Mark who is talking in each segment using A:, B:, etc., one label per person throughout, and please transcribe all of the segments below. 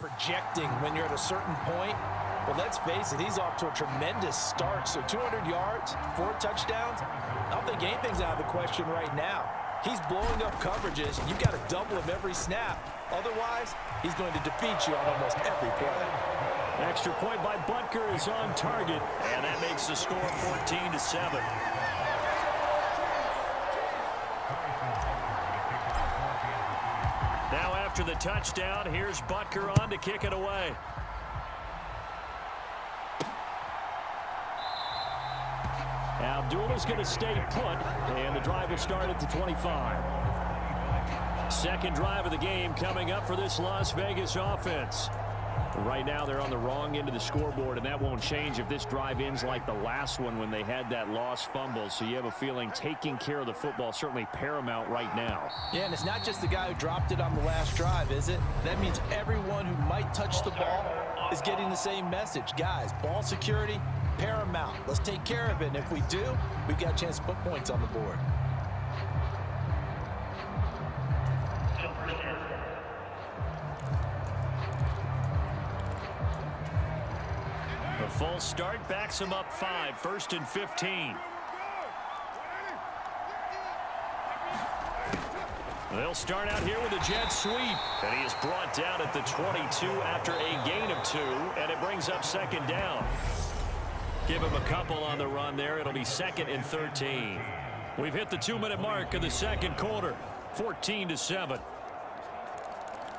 A: projecting when you're at a certain point. But let's face it, he's off to a tremendous start. So 200 yards, 4 touchdowns. I don't think anything's out of the question right now. He's blowing up coverages. You've got to double him every snap. Otherwise, he's going to defeat you on almost every play.
B: Extra point by Butker is on target, and that makes the score 14-7. Now after the touchdown, here's Butker on to kick it away. Abdulah's going to stay put, and the drive will start at the 25. Second drive of the game coming up for this Las Vegas offense. Right now they're on the wrong end of the scoreboard, and that won't change if this drive ends like the last one when they had that lost fumble. So you have a feeling taking care of the football certainly paramount right now.
A: Yeah, and it's not just the guy who dropped it on the last drive, is it? That means everyone who might touch the ball is getting the same message. Guys, ball security, paramount. Let's take care of it, and if we do, we've got a chance to put points on the board.
B: The full start backs him up 5, 1st and 15. They'll start out here with a jet sweep, and he is brought down at the 22 after a gain of 2, and it brings up 2nd down. Give him a couple on the run there. It'll be 2nd and 13. We've hit the 2-minute mark of the second quarter, 14-7.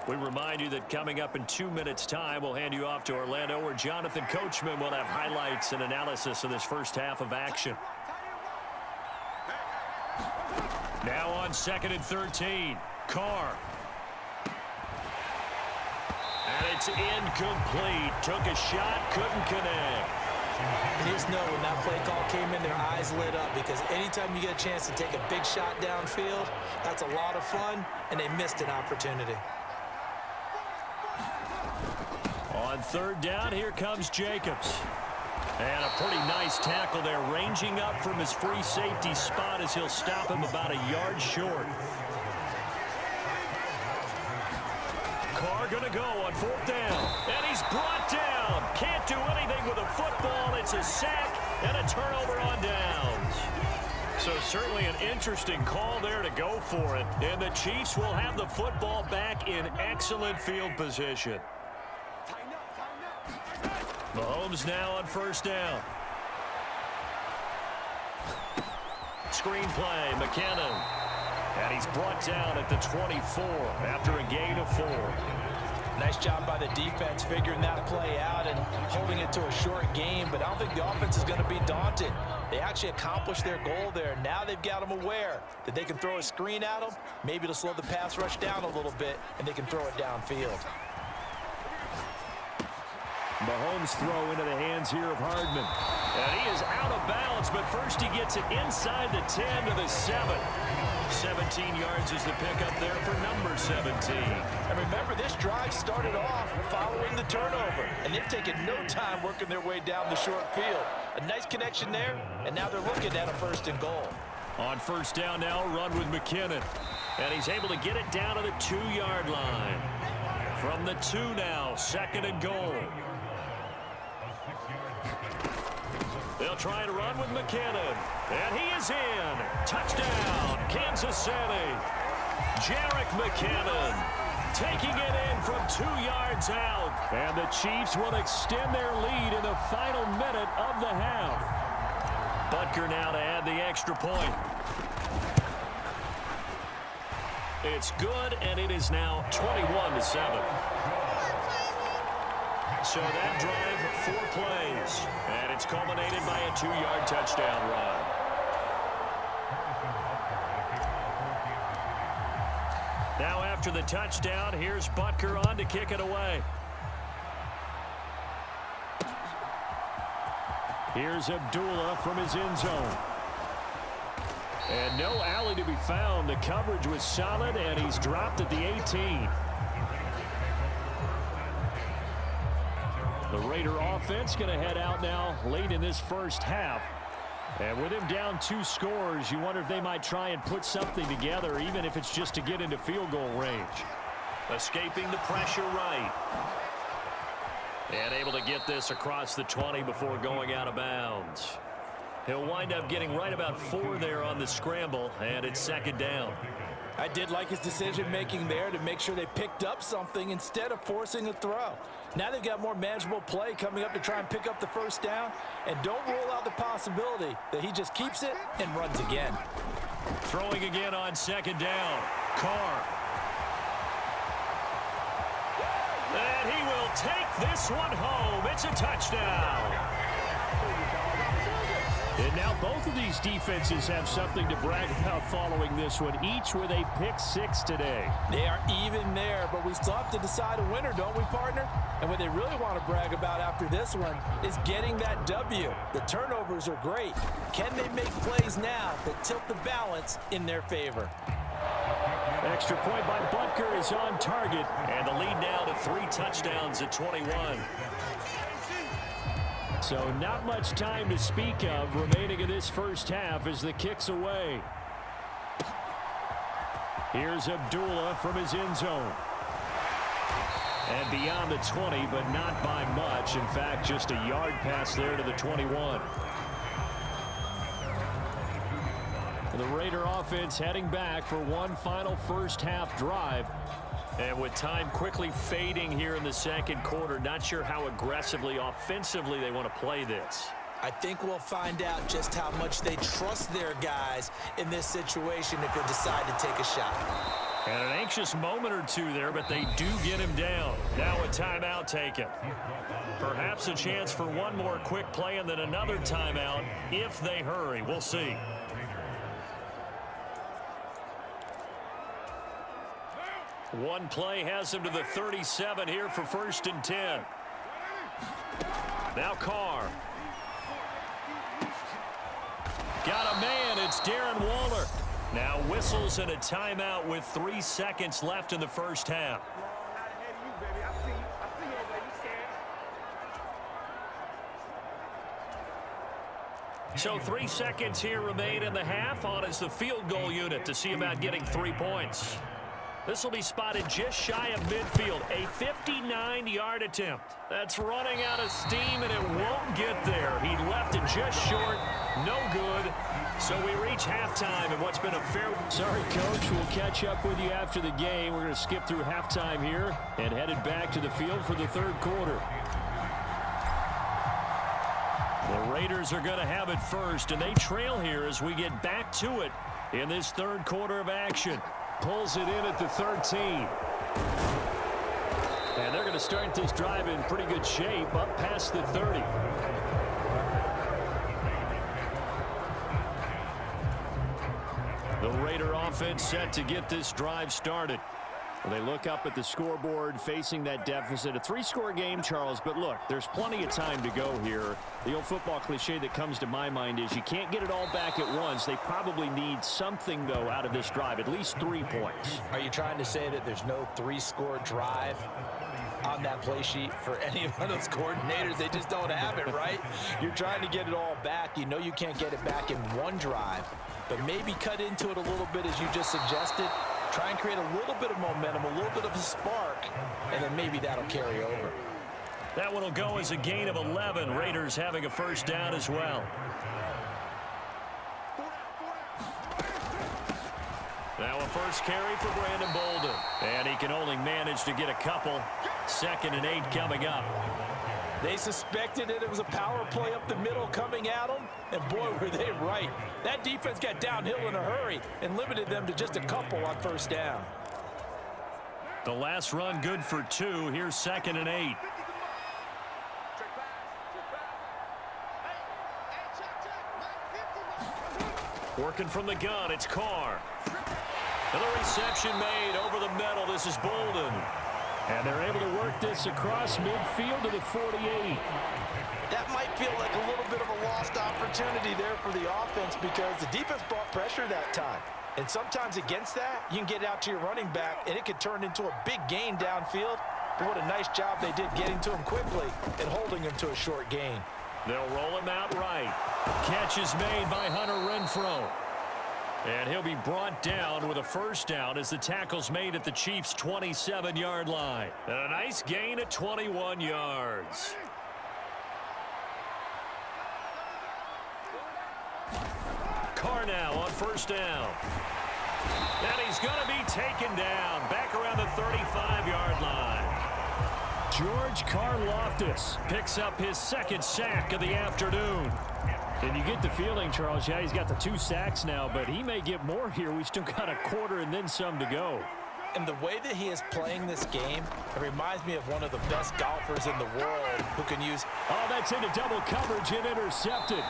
B: We remind you that coming up in 2 minutes' time, we'll hand you off to Orlando, where Jonathan Coachman will have highlights and analysis of this first half of action. Now on 2nd and 13, Carr. And it's incomplete. Took a shot, couldn't connect.
A: You just know when that play call came in, their eyes lit up, because anytime you get a chance to take a big shot downfield, that's a lot of fun, and they missed an opportunity.
B: On 3rd down, here comes Jacobs. And a pretty nice tackle there, ranging up from his free safety spot as he'll stop him about a yard short. Carr going to go on 4th down. And he's brought down. Can't do anything with a football. It's a sack and a turnover on downs. So certainly an interesting call there to go for it. And the Chiefs will have the football back in excellent field position. Mahomes now on 1st down. Screen play, McKinnon. And he's brought down at the 24 after a gain of 4.
A: Nice job by the defense figuring that play out and holding it to a short game, but I don't think the offense is going to be daunted. They actually accomplished their goal there. Now they've got them aware that they can throw a screen at them. Maybe it'll slow the pass rush down a little bit, and they can throw it downfield.
B: Mahomes throw into the hands here of Hardman. And he is out of bounds, but first he gets it inside the 10 to the 7. 17 yards is the pickup there for number 17.
A: And remember, this drive started off following the turnover, and they've taken no time working their way down the short field. A nice connection there, and now they're looking at a 1st and goal.
B: On 1st down now, run with McKinnon. And he's able to get it down to the 2-yard line. From the 2 now, 2nd and goal. They'll try to run with McKinnon. And he is in. Touchdown, Kansas City. Jerick McKinnon taking it in from 2 yards out. And the Chiefs will extend their lead in the final minute of the half. Butker now to add the extra point. It's good, and it is now 21-7. So that drive, 4 plays, and it's culminated by a 2-yard touchdown run. Now after the touchdown, here's Butker on to kick it away. Here's Abdullah from his end zone. And no alley to be found. The coverage was solid, and he's dropped at the 18. The Raider offense going to head out now late in this first half. And with him down 2 scores, you wonder if they might try and put something together, even if it's just to get into field goal range. Escaping the pressure right. And able to get this across the 20 before going out of bounds. He'll wind up getting right about 4 there on the scramble, and it's second down.
A: I did like his decision-making there to make sure they picked up something instead of forcing a throw. Now they've got more manageable play coming up to try and pick up the first down, and don't rule out the possibility that he just keeps it and runs again.
B: Throwing again on second down. Carr. And he will take this one home. It's a touchdown. And now both of these defenses have something to brag about following this one, each with a pick 6 today.
A: They are even there, but we still have to decide a winner, don't we, partner? And what they really want to brag about after this one is getting that W. The turnovers are great. Can they make plays now that tilt the balance in their favor?
B: Extra point by Butker is on target, and the lead now to 3 touchdowns at 21. So not much time to speak of remaining in this first half as the kick's away. Here's Abdullah from his end zone. And beyond the 20, but not by much. In fact, just a yard pass there to the 21. The Raider offense heading back for one final first half drive. And with time quickly fading here in the second quarter, not sure how aggressively, offensively they want to play this.
A: I think we'll find out just how much they trust their guys in this situation if they decide to take a shot.
B: And an anxious moment or two there, but they do get him down. Now a timeout taken. Perhaps a chance for one more quick play and then another timeout if they hurry. We'll see. One play has him to the 37 here for 1st and 10. Now Carr. Got a man. It's Darren Waller. Now whistles and a timeout with 3 seconds left in the first half. So 3 seconds here remain in the half on as the field goal unit to see about getting 3 points. This will be spotted just shy of midfield. A 59-yard attempt. That's running out of steam, and it won't get there. He left it just short. No good. So we reach halftime, and what's been a fair... Sorry, Coach. We'll catch up with you after the game. We're going to skip through halftime here and headed back to the field for the third quarter. The Raiders are going to have it first, and they trail here as we get back to it in this third quarter of action. Pulls it in at the 13. And they're going to start this drive in pretty good shape up past the 30. The Raider offense set to get this drive started. Well, they look up at the scoreboard facing that deficit. A 3-score game, Charles, but look, there's plenty of time to go here. The old football cliche that comes to my mind is you can't get it all back at once. They probably need something, though, out of this drive, at least 3 points.
A: Are you trying to say that there's no 3-score drive on that play sheet for any of those coordinators? They just don't have it, right? You're trying to get it all back. You know you can't get it back in one drive, but maybe cut into it a little bit as you just suggested. Try and create a little bit of momentum, a little bit of a spark, and then maybe that'll carry over.
B: That one will go as a gain of 11. Raiders having a first down as well. Now a first carry for Brandon Bolden. And he can only manage to get a couple. 2nd and 8 coming up.
A: They suspected it was a power play up the middle coming at them, and boy, were they right. That defense got downhill in a hurry and limited them to just a couple on first down.
B: The last run good for 2. Here's 2nd and 8. Working from the gun, it's Carr. And the reception made over the middle. This is Bolden. And they're able to work this across midfield to the 48.
A: That might feel like a little bit of a lost opportunity there for the offense because the defense brought pressure that time. And sometimes against that, you can get out to your running back, and it could turn into a big gain downfield. But what a nice job they did getting to him quickly and holding him to a short gain.
B: They'll roll him out right. Catch is made by Hunter Renfrow. And he'll be brought down with a first down as the tackle's made at the Chiefs' 27-yard line. And a nice gain at 21 yards. Carr now on first down. And he's going to be taken down back around the 35-yard line. George Karlaftis picks up his second sack of the afternoon.
C: And you get the feeling, Charles, yeah, he's got the 2 sacks now, but he may get more here. We still got a quarter and then some to go.
A: And the way that he is playing this game, it reminds me of one of the best golfers in the world who can use...
C: Oh, that's into double coverage and intercepted.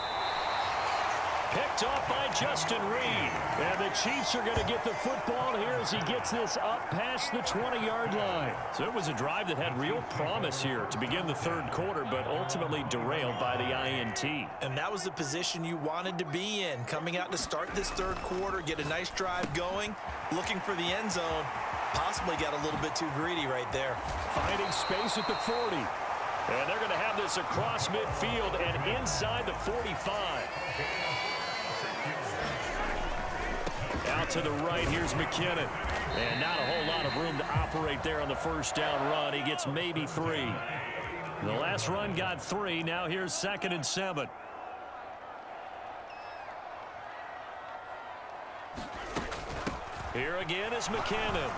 B: Picked off by Justin Reed.
C: And the Chiefs are going to get the football here as he gets this up past the 20-yard line.
B: So it was a drive that had real promise here to begin the third quarter, but ultimately derailed by the INT.
A: And that was the position you wanted to be in, coming out to start this third quarter, get a nice drive going, looking for the end zone. Possibly got a little bit too greedy right there.
C: Finding space at the 40.
B: And they're going to have this across midfield and inside the 45. Out to the right, here's McKinnon. And not a whole lot of room to operate there on the first down run. He gets maybe 3. The last run got 3. Now here's 2nd and 7. Here again is McKinnon.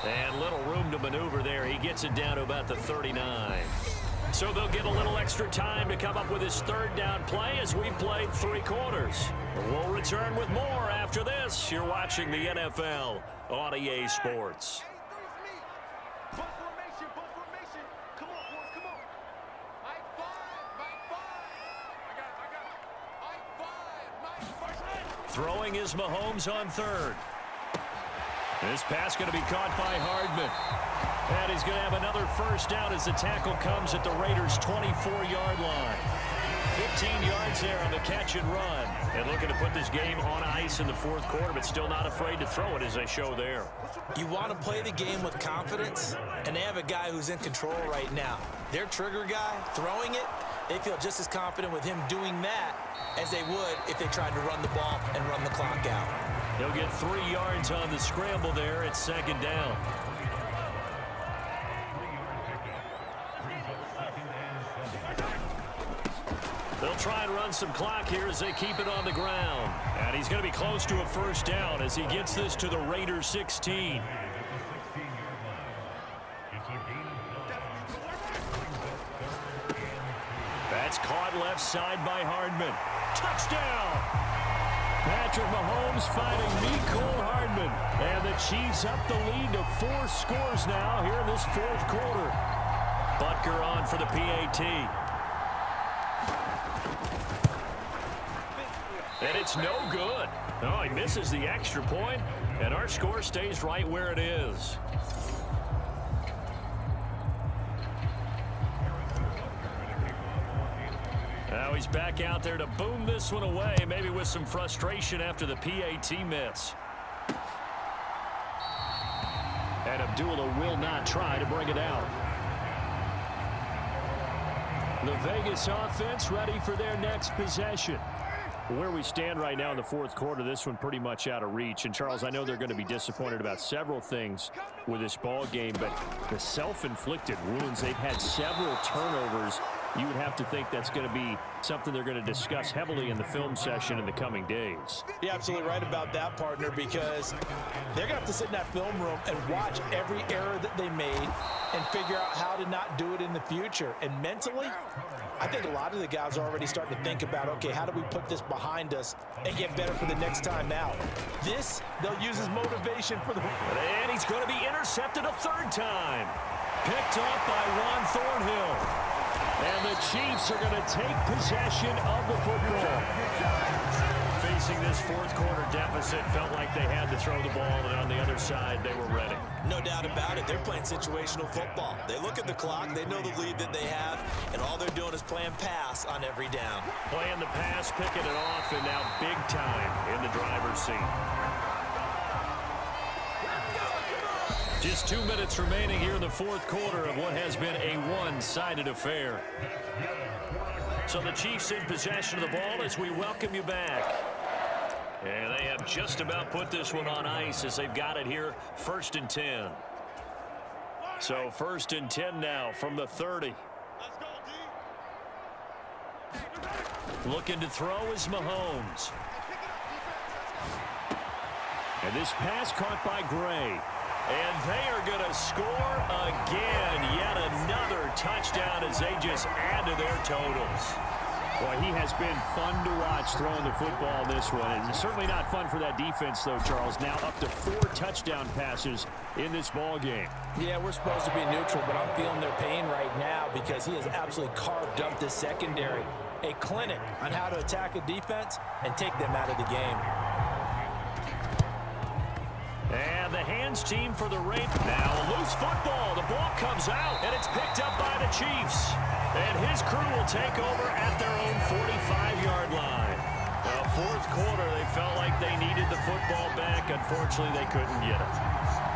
B: And little room to maneuver there. He gets it down to about the 39. So they'll get a little extra time to come up with his third down play as we've played 3 quarters. We'll return with more after this. You're watching the NFL on EA Sports. Throwing is Mahomes on third. This pass going to be caught by Hardman. And he's going to have another first down as the tackle comes at the Raiders' 24-yard line. 15 yards there on the catch and run. And looking to put this game on ice in the fourth quarter, but still not afraid to throw it as they show there.
A: You want to play the game with confidence, and they have a guy who's in control right now. Their trigger guy throwing it, they feel just as confident with him doing that as they would if they tried to run the ball and run the clock out.
B: He'll get 3 yards on the scramble there at 2nd down. They'll try and run some clock here as they keep it on the ground. And he's going to be close to a first down as he gets this to the Raiders' 16. That's caught left side by Hardman. Touchdown!
C: Patrick Mahomes finding Mecole Hardman. And the Chiefs up the lead to 4 scores now here in this fourth quarter.
B: Butker on for the PAT. And it's no good. Oh, he misses the extra point, and our score stays right where it is. Now he's back out there to boom this one away, maybe with some frustration after the PAT miss.
C: And Abdullah will not try to bring it out. The Vegas offense ready for their next possession. Where we stand right now in the fourth quarter, this one pretty much out of reach. And, Charles, I know they're going to be disappointed about several things with this ball game, but the self-inflicted wounds, they've had several turnovers. You would have to think that's going to be something they're going to discuss heavily in the film session in the coming days.
A: You're absolutely right about that, partner, because they're going to have to sit in that film room and watch every error that they made and figure out how to not do it in the future. And mentally, I think a lot of the guys are already starting to think about, okay, how do we put this behind us and get better for the next time out? This, they'll use as motivation for the...
B: And he's going to be intercepted a third time. Picked off by Juan Thornhill.
C: And the Chiefs are going to take possession of the football.
B: Facing this fourth quarter deficit, felt like they had to throw the ball, and on the other side, they were ready.
A: No doubt about it. They're playing situational football. They look at the clock, they know the lead that they have, and all they're doing is playing pass on every down.
B: Playing the pass, picking it off, and now big time in the driver's seat. Just 2 minutes remaining here in the fourth quarter of what has been a one-sided affair. So the Chiefs in possession of the ball as we welcome you back. And they have just about put this one on ice as they've got it here, 1st and 10. So 1st and 10 now from the 30. Looking to throw is Mahomes.
C: And this pass caught by Gray.
B: And they are going to score again. Yet another touchdown as they just add to their totals.
C: Boy, he has been fun to watch throwing the football in this one. And certainly not fun for that defense, though, Charles. Now up to 4 touchdown passes in this ball game.
A: Yeah, we're supposed to be neutral, but I'm feeling their pain right now because he has absolutely carved up the secondary. A clinic on how to attack a defense and take them out of the game.
B: And the hands team for the Ravens. Now a loose football. The ball comes out, and it's picked up by the Chiefs. And his crew will take over at their own 45-yard line. Now, 4th quarter, they felt like they needed the football back. Unfortunately, they couldn't get it.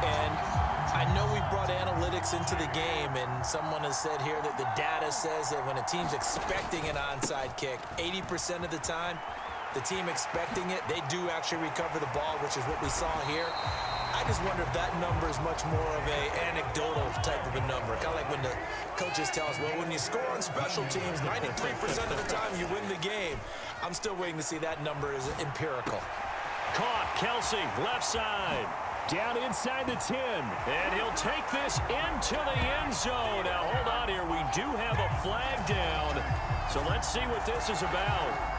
A: And I know we brought analytics into the game, and someone has said here that the data says that when a team's expecting an onside kick, 80% of the time, the team expecting it, they do actually recover the ball, which is what we saw here. I just wonder if that number is much more of a anecdotal type of a number. Kind of like when the coaches tell us, well, when you score on special teams, 93% of the time you win the game. I'm still waiting to see that number is empirical.
B: Caught, Kelsey, left side.
C: Down inside the 10.
B: And he'll take this into the end zone. Now, hold on here. We do have a flag down. So let's see what this is about.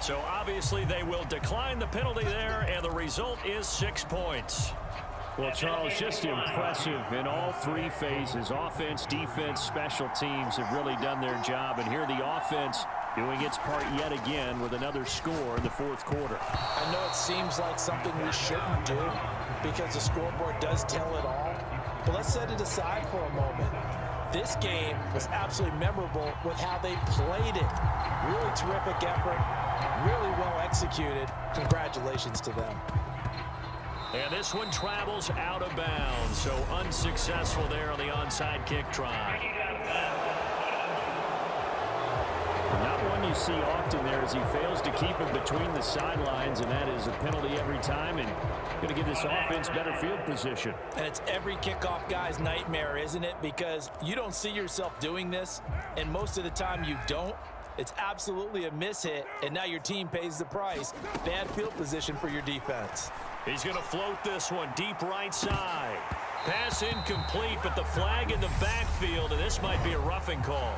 B: So obviously they will decline the penalty there, and the result is 6 points.
C: Well, Charles, just impressive in all 3 phases. Offense, defense, special teams have really done their job. And here the offense doing its part yet again with another score in the 4th quarter.
A: I know it seems like something we shouldn't do because the scoreboard does tell it all. But let's set it aside for a moment. This game was absolutely memorable with how they played it. Really terrific effort, really well executed. Congratulations to them.
B: And this one travels out of bounds, so unsuccessful there on the onside kick try.
C: Not one you see often there as he fails to keep it between the sidelines, and that is a penalty every time, and going to give this offense better field position.
A: And it's every kickoff guy's nightmare, isn't it? Because you don't see yourself doing this, and most of the time you don't. It's absolutely a mishit, and now your team pays the price. Bad field position for your defense.
B: He's going to float this one deep right side. Pass incomplete, but the flag in the backfield, and this might be a roughing call.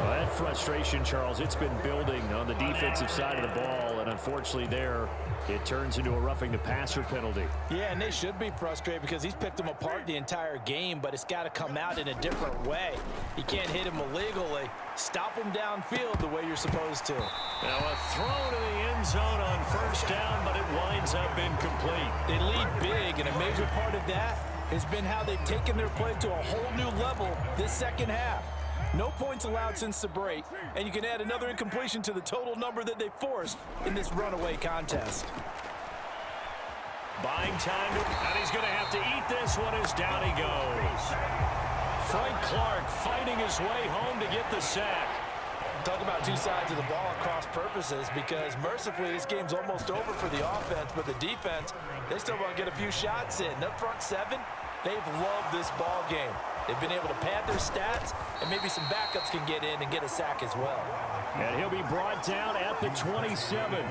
C: Well, that frustration, Charles, it's been building on the defensive side of the ball, and unfortunately there, it turns into a roughing the passer penalty.
A: Yeah, and they should be frustrated because he's picked them apart the entire game, but it's got to come out in a different way. You can't hit him illegally. Stop him downfield the way you're supposed to.
B: Now a throw to the end zone on 1st down, but it winds up incomplete.
A: They lead big, and a major part of that has been how they've taken their play to a whole new level this second half. No points allowed since the break, and you can add another incompletion to the total number that they forced in this runaway contest.
B: Buying time, and he's going to have to eat this one as down he goes. Frank Clark fighting his way home to get the sack.
A: Talk about 2 sides of the ball at cross purposes, because mercifully this game's almost over for the offense, but the defense, they still want to get a few shots in. Up front 7, they've loved this ball game. They've been able to pad their stats, and maybe some backups can get in and get a sack as well.
C: And he'll be brought down at the 27.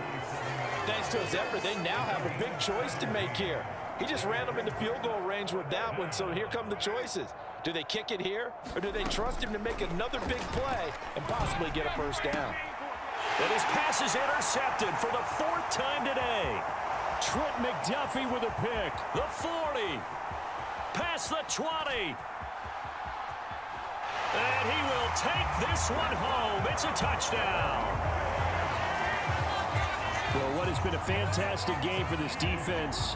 A: Thanks to his effort, they now have a big choice to make here. He just ran them into field goal range with that one, so here come the choices. Do they kick it here, or do they trust him to make another big play and possibly get a 1st down?
B: And his pass is intercepted for the 4th time today.
C: Trent McDuffie with a pick.
B: The 40. Past the 20. And he will take this one home. It's a touchdown.
C: Well, what has been a fantastic game for this defense.